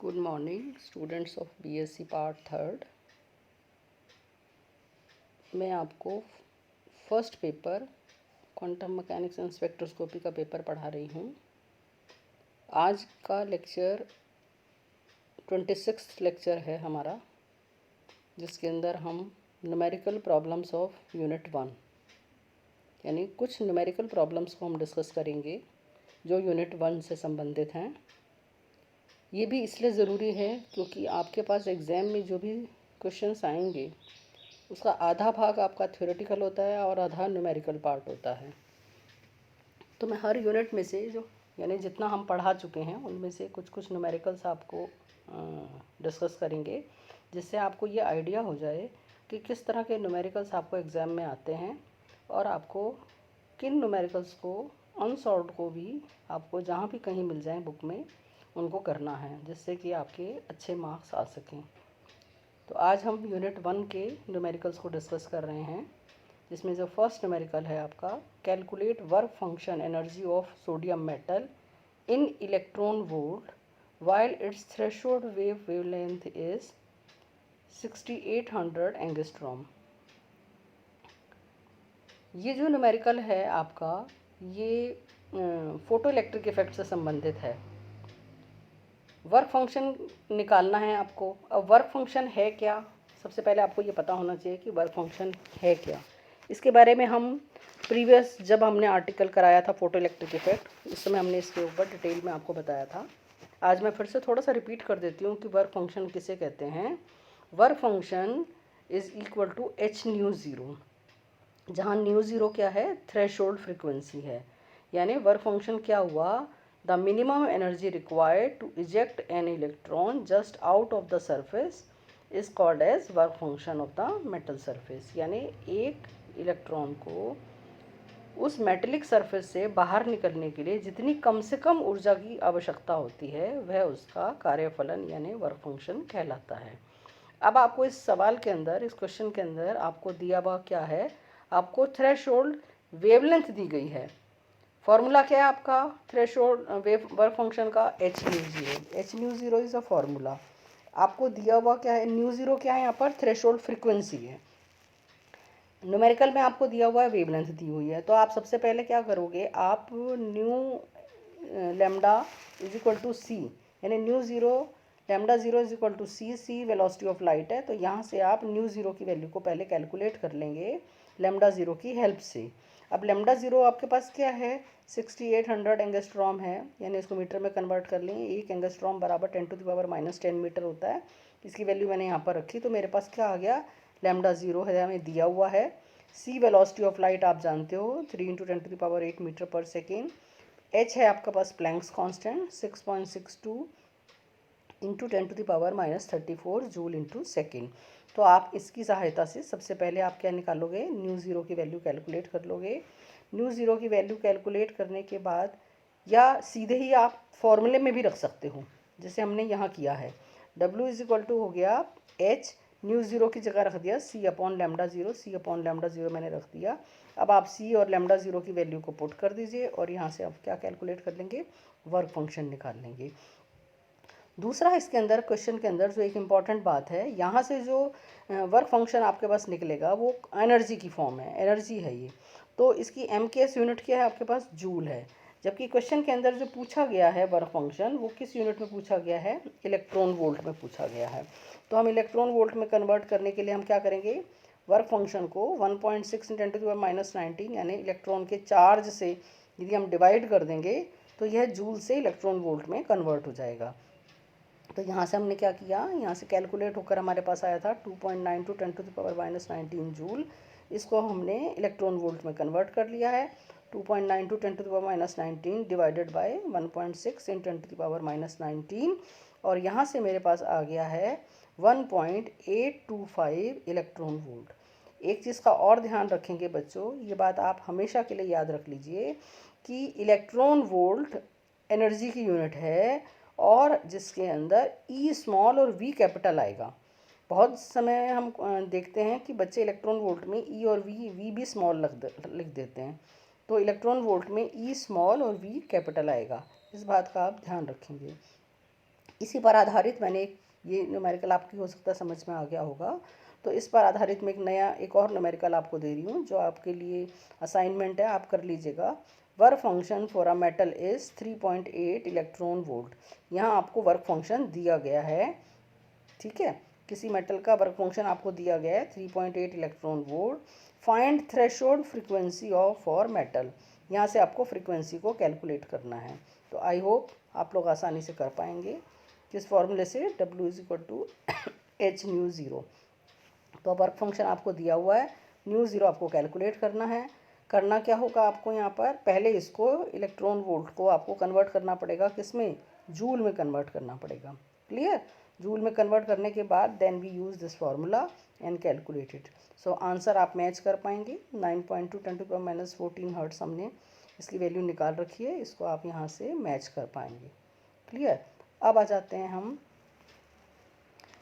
Good morning, students of BSc Part third. मैं आपको first paper quantum mechanics and spectroscopy का paper पढ़ा रही हूँ। आज का लेक्चर 26 लेक्चर है हमारा, जिसके अंदर हम न्यूमेरिकल प्रॉब्लम्स ऑफ यूनिट 1 यानी कुछ न्यूमेरिकल प्रॉब्लम्स को हम डिस्कस करेंगे जो यूनिट 1 से संबंधित हैं। ये भी इसलिए ज़रूरी है क्योंकि आपके पास एग्ज़ाम में जो भी क्वेश्चंस आएंगे उसका आधा भाग आपका थ्योरेटिकल होता है और आधा न्यूमेरिकल पार्ट होता है। तो मैं हर यूनिट में से जो यानी जितना हम पढ़ा चुके हैं उनमें से कुछ कुछ न्यूमेरिकल्स आपको डिस्कस करेंगे, जिससे आपको ये आइडिया हो जाए कि किस तरह के न्यूमेरिकल्स आपको एग्ज़ाम में आते हैं और आपको किन न्यूमेरिकल्स को अनसॉल्व्ड को भी आपको जहाँ भी कहीं मिल जाए बुक में उनको करना है, जिससे कि आपके अच्छे मार्क्स आ सकें। तो आज हम यूनिट 1 के न्यूमेरिकल्स को डिस्कस कर रहे हैं, जिसमें जो फर्स्ट न्यूमेरिकल है आपका calculate work function energy of sodium metal in electron volt while it's threshold wavelength is 6800 angstrom. ये जो न्यूमेरिकल है आपका ये फोटो इलेक्ट्रिक इफेक्ट से संबंधित है। वर्क फंक्शन निकालना है आपको। अब वर्क फंक्शन है क्या, सबसे पहले आपको ये पता होना चाहिए कि वर्क फंक्शन है क्या। इसके बारे में हम प्रीवियस जब हमने आर्टिकल कराया था फोटो इलेक्ट्रिक इफेक्ट, उस समय हमने इसके ऊपर डिटेल में आपको बताया था। आज मैं फिर से थोड़ा सा रिपीट कर देती हूँ कि वर्क फंक्शन किसे कहते हैं। Work function is equal to h nu zero, जहाँ न्यू ज़ीरो क्या है, थ्रेशोल्ड फ्रिक्वेंसी है। यानी वर्क फंक्शन क्या हुआ, the minimum energy required to eject an electron just out of the surface is called as work function of the metal surface. यानी एक electron को उस मेटेलिक सरफेस से बाहर निकलने के लिए जितनी कम से कम ऊर्जा की आवश्यकता होती है वह उसका कार्यफलन यानी वर्क फंक्शन कहलाता है। अब आपको इस सवाल के अंदर, इस क्वेश्चन के अंदर आपको दिया हुआ क्या है, आपको थ्रेशोल्ड वेवलेंथ दी गई है। फॉर्मूला क्या है आपका थ्रेशोल्ड वेव वर्क फंक्शन का, H nu zero. H nu zero is a formula. आपको दिया हुआ क्या है, न्यू ज़ीरो क्या है यहाँ पर, थ्रेशोल्ड फ्रिक्वेंसी है। न्यूमेरिकल में आपको दिया हुआ है वेवलेंथ दी हुई है। तो आप सबसे पहले क्या करोगे, आप nu lambda is equal to C, यानी nu zero lambda zero is equal to C, C velocity of light है। तो यहाँ से आप न्यू ज़ीरो की वैल्यू को पहले कैलकुलेट कर लेंगे लेमडा ज़ीरो की हेल्प से। अब लेमडा ज़ीरो आपके पास क्या है, 6800 एंगस्ट्रॉम है, यानी इसको मीटर में कन्वर्ट कर लेंगे। एक एंगस्ट्रॉम बराबर 10⁻⁻10 मीटर होता है। इसकी वैल्यू मैंने यहाँ पर रखी, तो मेरे पास क्या आ गया, लेमडा ज़ीरो है हमें दिया हुआ है। सी वेलोसिटी ऑफ लाइट आप जानते हो 3 × 10⁸ मीटर पर सेकेंड। एच है आपके पास Planck's constant 6.62 into 10⁻⁻34 joule into second. तो आप इसकी सहायता से सबसे पहले आप क्या निकालोगे, न्यू ज़ीरो की वैल्यू कैलकुलेट कर लोगे। न्यू ज़ीरो की वैल्यू कैलकुलेट करने के बाद, या सीधे ही आप फॉर्मूले में भी रख सकते हो जैसे हमने यहाँ किया है। W इज इक्वल टू हो गया एच, न्यू ज़ीरो की जगह रख दिया सी अपॉन लेमडा ज़ीरो, सी अपॉन लेमडा ज़ीरो मैंने रख दिया। अब आप सी और लेमडा ज़ीरो की वैल्यू को पुट कर दीजिए और यहाँ से आप क्या कैलकुलेट कर लेंगे, वर्क फंक्शन निकाल लेंगे। दूसरा इसके अंदर क्वेश्चन के अंदर जो एक इम्पॉर्टेंट बात है, यहाँ से जो वर्क फंक्शन आपके पास निकलेगा वो एनर्जी की फॉर्म है, एनर्जी है ये। तो इसकी MKS यूनिट क्या है आपके पास, जूल है। जबकि क्वेश्चन के अंदर जो पूछा गया है वर्क फंक्शन, वो किस यूनिट में पूछा गया है, इलेक्ट्रॉन वोल्ट में पूछा गया है। तो हम इलेक्ट्रॉन वोल्ट में कन्वर्ट करने के लिए हम क्या करेंगे, वर्क फंक्शन को 1.6 × 10⁻⁻19 यानी इलेक्ट्रॉन के चार्ज से यदि हम डिवाइड कर देंगे तो यह जूल से इलेक्ट्रॉन वोल्ट में कन्वर्ट हो जाएगा। तो यहाँ से हमने क्या किया, यहाँ से कैलकुलेट होकर हमारे पास आया था 2.92 10⁻⁻19 जूल। इसको हमने इलेक्ट्रॉन वोल्ट में कन्वर्ट कर लिया है। 2.92 10⁻⁻19 डिवाइडेड बाय 1.6 × 10⁻⁻19, और यहाँ से मेरे पास आ गया है 1.825 इलेक्ट्रॉन वोल्ट। एक चीज़ का और ध्यान रखेंगे बच्चों, ये बात आप हमेशा के लिए याद रख लीजिए कि इलेक्ट्रॉन वोल्ट एनर्जी की यूनिट है और जिसके अंदर ई स्मॉल और वी कैपिटल आएगा। बहुत समय हम देखते हैं कि बच्चे इलेक्ट्रॉन वोल्ट में ई और वी भी स्मॉल लिख देते हैं। तो इलेक्ट्रॉन वोल्ट में ई स्मॉल और वी कैपिटल आएगा, इस बात का आप ध्यान रखेंगे। इसी पर आधारित मैंने ये न्यूमेरिकल आपकी हो सकता है समझ में आ गया होगा, तो इस पर आधारित मैं एक और न्यूमेरिकल आपको दे रही हूँ जो आपके लिए असाइनमेंट है, आप कर लीजिएगा। Work function for a metal is 3.8 electron volt. यहाँ आपको वर्क फंक्शन दिया गया है, ठीक है, किसी मेटल का वर्क फंक्शन आपको दिया गया है 3.8 electron volt. Find threshold frequency of for metal, यहाँ से आपको फ्रीक्वेंसी को कैलकुलेट करना है। तो आई होप आप लोग आसानी से कर पाएंगे। किस फॉर्मूले से, W is equal to h nu zero. तो वर्क फंक्शन आपको दिया हुआ है, न्यू ज़ीरो आपको कैलकुलेट करना है। करना क्या होगा आपको, यहाँ पर पहले इसको इलेक्ट्रॉन वोल्ट को आपको कन्वर्ट करना पड़ेगा, किसमें, जूल में कन्वर्ट करना पड़ेगा। क्लियर, जूल में कन्वर्ट करने के बाद then we use this formula and calculate it. So answer आप मैच कर पाएंगे। 9.2 × 10⁻14 हर्ट्स हमने इसकी वैल्यू निकाल रखी है, इसको आप यहाँ से मैच कर पाएंगे। क्लियर, अब आ जाते हैं हम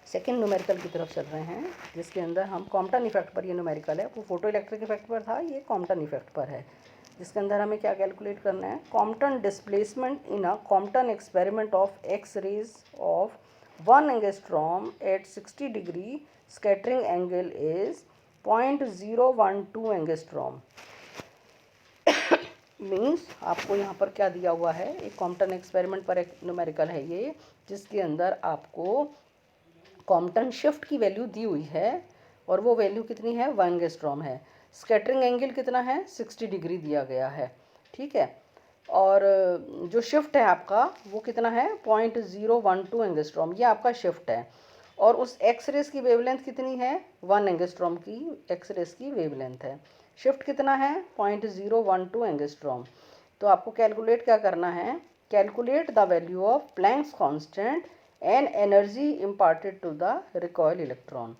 सेकेंड न्यूमेरिकल की तरफ चल रहे हैं, जिसके अंदर हम कॉम्पटन इफेक्ट पर, ये न्यूमेरिकल है, वो फोटो इलेक्ट्रिक इफेक्ट पर था, ये कॉम्पटन इफेक्ट पर है, जिसके अंदर हमें क्या कैलकुलेट करना है, Compton displacement in a Compton experiment of X rays of 1 angstrom at 60 degree, scattering angle is 0.012 angstrom. Means आपको यहाँ पर क्या दिया हुआ है, एक कॉम्पटन एक्सपेरिमेंट पर एक न्यूमेरिकल है ये, जिसके अंदर आपको कॉम्पटन शिफ्ट की वैल्यू दी हुई है, और वो वैल्यू कितनी है, 1 एंगस्ट्रॉम है। स्कैटरिंग एंगल कितना है, 60 डिग्री दिया गया है, ठीक है। और जो शिफ्ट है आपका वो कितना है, 0.012 एंगस्ट्रॉम, ये आपका शिफ्ट है। और उस एक्स रेस की वेवलेंथ कितनी है, 1 एंगस्ट्रॉम की एक्स रेस की वेवलेंथ है। शिफ्ट कितना है, 0.012 एंगस्ट्रॉम। तो आपको कैलकुलेट क्या करना है, calculate the value of Planck's constant and energy imparted to the recoil electron.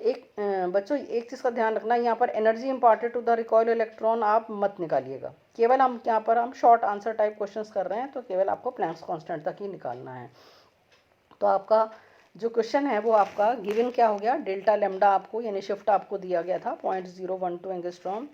एक बच्चों एक चीज़ का ध्यान रखना, यहाँ पर energy imparted to the recoil electron आप मत निकालिएगा, केवल हम यहाँ पर हम शॉर्ट आंसर टाइप क्वेश्चंस कर रहे हैं, तो केवल आपको प्लैंक्स कांस्टेंट तक ही निकालना है। तो आपका जो क्वेश्चन है वो आपका गिवन क्या हो गया, डेल्टा लेमडा आपको यानी शिफ्ट आपको दिया गया था 0.012 एंगस्ट्रॉम,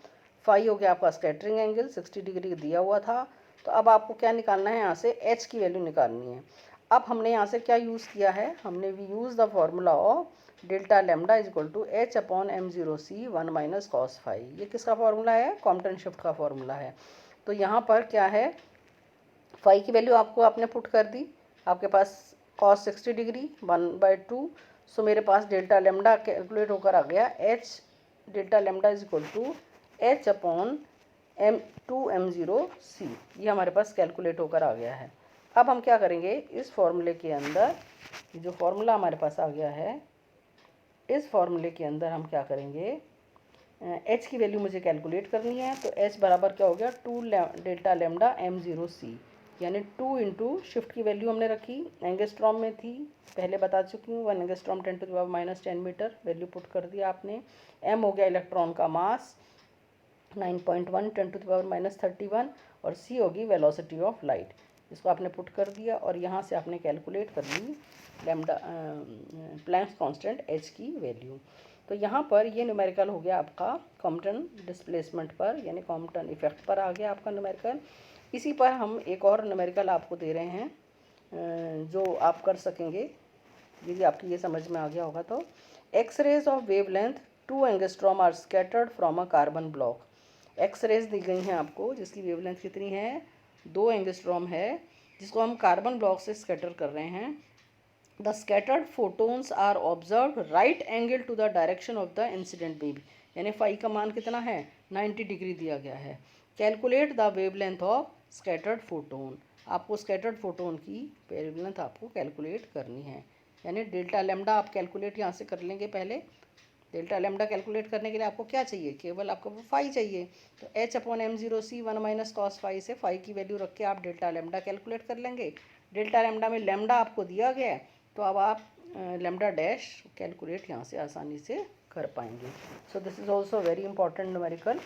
फाई हो गया आपका स्कैटरिंग एंगल 60 डिग्री दिया हुआ था। तो अब आपको क्या निकालना है, यहाँ से एच की वैल्यू निकालनी है। अब हमने यहाँ से क्या यूज़ किया है, हमने we use the formula of delta lambda is equal to H/m0c 1 - cos phi. ये किसका फॉर्मूला है, कॉम्पटन शिफ्ट का फॉर्मूला है। तो यहाँ पर क्या है, फाई की वैल्यू आपको आपने पुट कर दी, आपके पास cos 60 डिग्री 1/2। सो मेरे पास डेल्टा लेमडा कैलकुलेट होकर आ गया, H delta lambda is equal to H/2m0c। ये हमारे पास कैलकुलेट होकर आ गया है। अब हम क्या करेंगे, इस फॉर्मूले के अंदर जो फॉर्मूला हमारे पास आ गया है, इस फॉर्मूले के अंदर हम क्या करेंगे, एच की वैल्यू मुझे कैलकुलेट करनी है। तो एच बराबर क्या हो गया, 2 डेल्टा लेमडा m0c, यानी 2 इंटू शिफ्ट की वैल्यू हमने रखी, एंगस्ट्रॉम में थी, पहले बता चुकी हूँ, 1 एंगस्ट्रॉम 10⁻⁻10 मीटर, वैल्यू पुट कर दिया आपने। m हो गया इलेक्ट्रॉन का मास 9.1 10⁻31, और c होगी वेलोसिटी ऑफ लाइट, इसको आपने पुट कर दिया, और यहाँ से आपने कैलकुलेट कर ली लेमडा प्लैंक्स कांस्टेंट h की वैल्यू। तो यहाँ पर ये न्यूमेरिकल हो गया आपका कॉम्पटन डिस्प्लेसमेंट पर, यानी कॉम्पटन इफेक्ट पर आ गया आपका न्यूमेरिकल। इसी पर हम एक और न्यूमेरिकल आपको दे रहे हैं जो आप कर सकेंगे, यदि आपकी ये समझ में आ गया होगा। तो X rays of wavelength 2 angstrom are scattered from a carbon block. X rays दी गई हैं आपको, जिसकी वेवलेंथ कितनी है, 2 एंगस्ट्रॉम है, जिसको हम कार्बन ब्लॉक से स्कैटर कर रहे हैं। The scattered photons are observed right angle to the direction of the incident beam, यानी फाई का मान कितना है, 90 डिग्री दिया गया है। Calculate the wavelength of scattered photon, आपको स्कैटर्ड फोटोन की वेवलेंथ आपको कैलकुलेट करनी है, यानी डेल्टा लेमडा आप कैलकुलेट यहाँ से कर लेंगे। पहले डेल्टा लेमडा कैलकुलेट करने के लिए आपको क्या चाहिए, केवल आपको फाई चाहिए। तो H/m0c 1 - cos फाई से फाई की वैल्यू रख के आप डेल्टा लेमडा कैलकुलेट कर लेंगे। डेल्टा लेमडा में लेमडा आपको दिया गया है, तो अब आप लेमडा डैश कैलकुलेट यहाँ से आसानी से कर पाएंगे। So this is also very important numerical,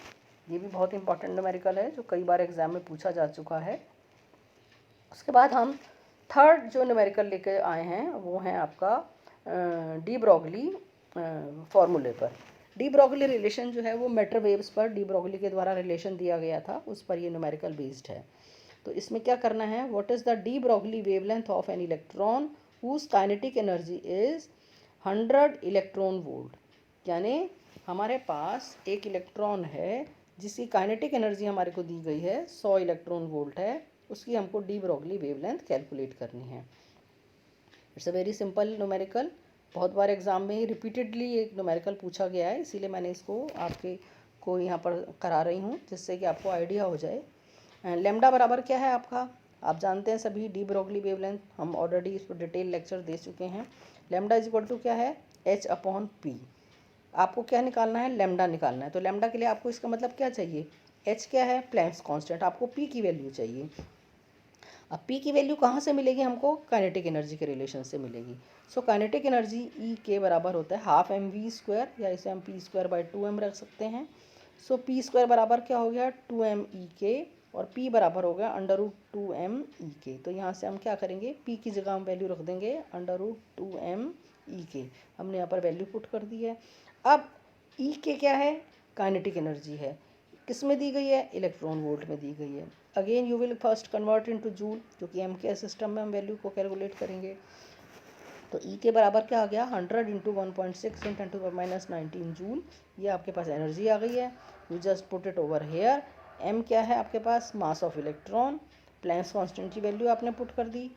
ये भी बहुत इंपॉर्टेंट न्यूमेरिकल है जो कई बार एग्जाम में पूछा जा चुका है। उसके बाद हम थर्ड जो न्यूमेरिकल लेके आए हैं वो हैं आपका डी ब्रॉगली फॉर्मूले पर। डी ब्रॉगली रिलेशन जो है वो मैटर वेव्स पर डी ब्रॉगली के द्वारा रिलेशन दिया गया था, उस पर ये न्यूमेरिकल बेस्ड है। तो इसमें क्या करना है, what is the de Broglie wavelength of an electron whose kinetic energy is 100 electron volt. यानी हमारे पास एक इलेक्ट्रॉन है जिसकी काइनेटिक एनर्जी हमारे को दी गई है 100 इलेक्ट्रॉन वोल्ट है, उसकी हमको डी ब्रॉगली वेवलेंथ कैलकुलेट करनी है। It's a very simple numerical, बहुत बार एग्जाम में रिपीटेडली एक न्यूमेरिकल पूछा गया है, इसीलिए मैंने इसको आपके को यहाँ पर करा रही हूँ जिससे कि आपको आइडिया हो जाए। लेमडा बराबर क्या है आपका, आप जानते हैं सभी, डी ब्रॉगली वेवलेंथ, हम ऑलरेडी इस पर डिटेल लेक्चर दे चुके हैं। लेमडा इज इक्वल टू क्या है, h/p। आपको क्या निकालना है, लेमडा निकालना है। तो लेमडा के लिए आपको इसका मतलब क्या चाहिए, h क्या है, प्लैंक्स कांस्टेंट, आपको p की वैल्यू चाहिए। अब p की वैल्यू कहाँ से मिलेगी हमको, काइनेटिक एनर्जी के रिलेशन से मिलेगी। सो काइनेटिक एनर्जी E के बराबर होता है हाफ mv², या इसे हम p²/2m रख सकते हैं। सो p² बराबर क्या हो गया 2m/E और p बराबर हो गया √2m/E। तो यहाँ से हम क्या करेंगे, p की जगह हम वैल्यू रख देंगे √2m/E। हमने यहाँ पर वैल्यू पुट कर दी है। अब E क्या है, काइनेटिक एनर्जी है, किस में दी गई है, इलेक्ट्रॉन वोल्ट में दी गई है। Again you will first convert into joule, क्योंकि एम के सिस्टम में हम वैल्यू को कैलकुलेट करेंगे। तो ई के बराबर क्या आ गया, 100 इंटू 1.6 × 10⁻19 जूल। ये आपके पास एनर्जी आ गई है, you just put it over here. M क्या है आपके पास, mass of electron, Planck's constant की वैल्यू आपने पुट कर दी,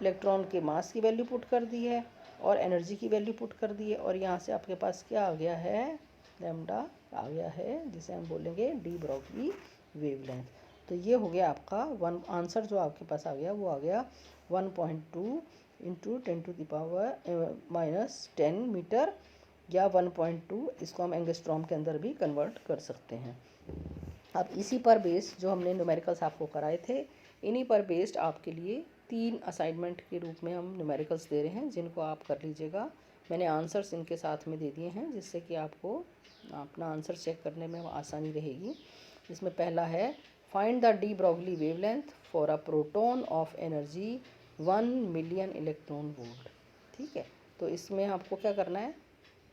इलेक्ट्रॉन के मास की वैल्यू पुट कर दी है, और एनर्जी की वैल्यू पुट कर दी है। और यहाँ से आपके पास क्या आ गया है, लैम्डा आ गया है, जिसे हम बोलेंगे डी ब्रॉगली वेवलेंथ। तो ये हो गया आपका आंसर जो आपके पास आ गया, वो आ गया 1.2 इंटू 10⁻⁻10 मीटर, या 1.2, इसको हम एंगस्ट्रॉम के अंदर भी कन्वर्ट कर सकते हैं। अब इसी पर बेस्ड जो हमने न्यूमेरिकल्स आपको कराए थे, इन्हीं पर बेस्ड आपके लिए 3 असाइनमेंट के रूप में हम न्यूमेरिकल्स दे रहे हैं, जिनको आप कर लीजिएगा। मैंने आंसर्स इनके साथ में दे दिए हैं, जिससे कि आपको अपना आंसर चेक करने में आसानी रहेगी। इसमें पहला है, find the de Broglie wavelength for a proton of energy 1 million electron volt. ठीक है, तो इसमें आपको क्या करना है,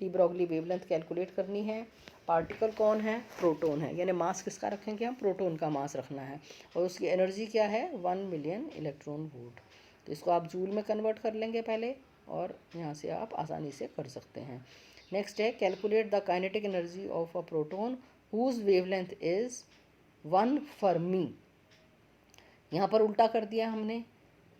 डी ब्रॉगली वेवलेंथ कैलकुलेट करनी है। पार्टिकल कौन है, प्रोटॉन है, यानी मास किसका रखेंगे हम, प्रोटॉन का मास रखना है, और उसकी एनर्जी क्या है 1 मिलियन इलेक्ट्रॉन वोल्ट। तो इसको आप जूल में कन्वर्ट कर लेंगे पहले, और यहाँ से आप आसानी से कर सकते हैं। नेक्स्ट है, calculate the kinetic energy of a proton whose wavelength is 1 fermi. यहाँ पर उल्टा कर दिया हमने,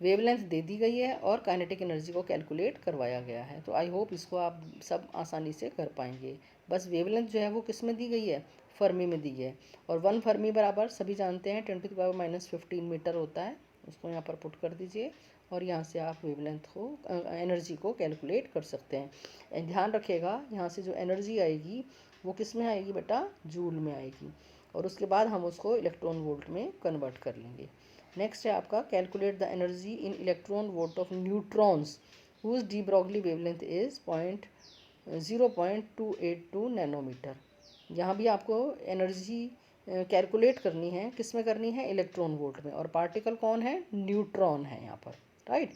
वेवलेंथ दे दी गई है और काइनेटिक एनर्जी को कैलकुलेट करवाया गया है। तो आई होप इसको आप सब आसानी से कर पाएंगे। बस वेवलेंथ जो है वो किस में दी गई है, फर्मी में दी है, और 1 फर्मी बराबर सभी जानते हैं 10⁻⁻15 मीटर होता है। उसको यहाँ पर पुट कर दीजिए, और यहाँ से आप वेवलेंथ को एनर्जी को कैलकुलेट कर सकते हैं। ध्यान रखिएगा, यहाँ से जो एनर्जी आएगी वो किस में आएगी बेटा, जूल में आएगी, और उसके बाद हम उसको इलेक्ट्रॉन वोल्ट में कन्वर्ट कर लेंगे। नेक्स्ट है आपका, calculate the energy in electron volt of neutrons whose de Broglie wavelength is 0.282 nanometre. यहाँ भी आपको एनर्जी कैलकुलेट करनी है, किस में करनी है, इलेक्ट्रॉन वोल्ट में, और पार्टिकल कौन है, न्यूट्रॉन है यहाँ पर, राइट।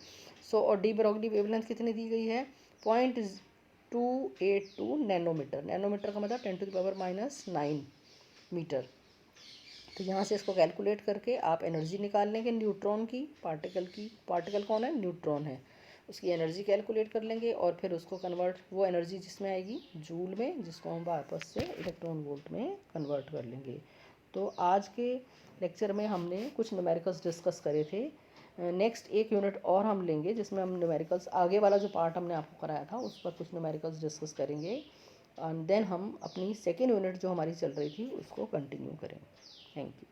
सो और डी ब्रॉगली वेवलेंथ कितनी दी गई है, 0.282 नैनोमीटर। नैनोमीटर का मतलब 10⁻⁻9 मीटर। तो यहाँ से इसको कैलकुलेट करके आप एनर्जी निकाल लेंगे न्यूट्रॉन की, पार्टिकल कौन है, न्यूट्रॉन है, उसकी एनर्जी कैलकुलेट कर लेंगे, और फिर उसको कन्वर्ट, वो एनर्जी जिसमें आएगी जूल में, जिसको हम वापस से इलेक्ट्रॉन वोल्ट में कन्वर्ट कर लेंगे। तो आज के लेक्चर में हमने कुछ न्यूमेरिकल्स डिस्कस करे थे। नेक्स्ट एक यूनिट और हम लेंगे जिसमें हम न्यूमेरिकल्स, आगे वाला जो पार्ट हमने आपको कराया था उस पर कुछ न्यूमेरिकल्स डिस्कस करेंगे, एंड देन हम अपनी सेकेंड यूनिट जो हमारी चल रही थी उसको कंटिन्यू करेंगे। Thank you.